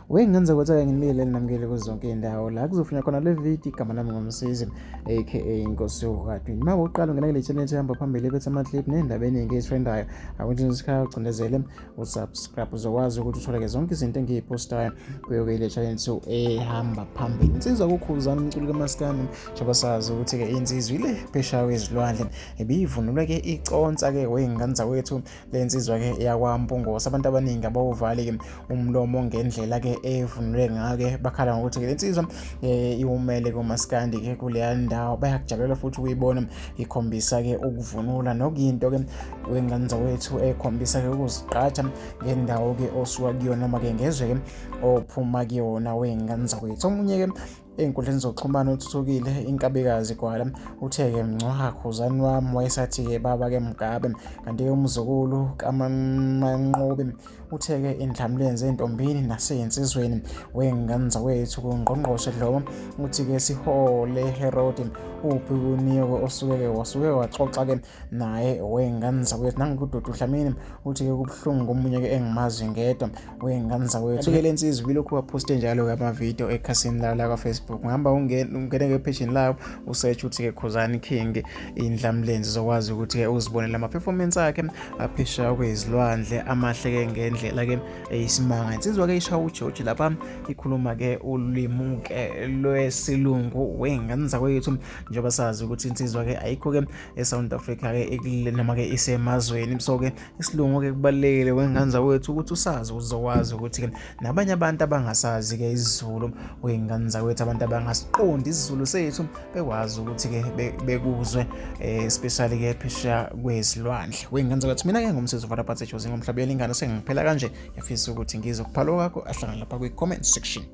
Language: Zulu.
Wengenza ukuthi ngimile namukele kuzonke indawo la kuzofuna khona le video igama lami ngomsizi aka inkosi yokwati. Uma uqala ungena kule channel ehamba phambili bethe ama-clip nendaba eningi ezitrendayo akuthi ngisikhathi ucindezele usubscribe uzokwazi ukuthi uthole zonke izinto engiyipostayo kuyo le channel so ehamba phambili. Insizwa kukhuzani umculo kaMaskandi njengoba sazi ukuthi ke insizwa ile phesha kwezilwandle ebiyivunulwe ke iconsa ke wenganza wethu le insizwa ke yakwaMpungosa. Abantu abaningi abawuvali ke umlomo ngendlela ke evunule ngake bakhala ngokuthi le insizwa iwumele kuMaskandi ke kuleya ndawo bayakujabulela futhi ukuyibona ikhombisa ke ukuvunula nokuyinto ke wenganza wethu ekhombisa ke ukuzigqaja ngendawo ke osuka kuyona noma ke ngezwe ke ophuma kuyona wenganza wethu. Omunye ke ey'nkundleni zokuxhumana othuthukile inkabikazi Gwala uthe-ke mncwa Ukhuzani wami wayesathi-ke baba-ke Mgabe kanti-ke umzukulu kaManqobi uthe-ke indlamulenze entombini nasey'nsizweni wenganza wethu kuNgqongqoshe Dlomo uthi-ke Sihole Herodi uphi kunike osuke-ke wasuke waxoxa-ke naye wenganza wethu nanguDudu Dlamini uthi-ke kubuhlungu komunye-ke engimazi ngedwa wenganza wethu-ke le nsizwa ilokhu waphoste njalo-ke amavidiyo ekhasini lawo la Facebook. Ngihamba ungene ke page lawo usearch uthi ke Ukhuzani King indlamlenze zokwazi ukuthi ke uzibonele ama performance akhe aphesha kwezilwandle amahle ke ngendlela ke eyisimanga. Insizwa ke ishawa uJoji lapha ikhuluma ke ulimi ke lwesilungu wenganza kwethu njengoba sazi ukuthi insizwa ke ayikho ke eSouth Africa ke noma ke isemazweni so ke isilungu ke kubalekile wenganza wethu ukuthi usazi uzokwazi ukuthi ke nabanye abantu abangasazi ke isiZulu wenganza wethu abantu abangasiqondi isiZulu sethu bekwazi ukuthi ke bekuzwe especially ke phesha kwezilwandle wenganza wethu. Mina ke ngumsizi uvela phansi eJozi ngomhlabeni ingane sengiphela kanje yafisa ukuthi ngizokuphala kwakho ahlangana lapha kwi comment section.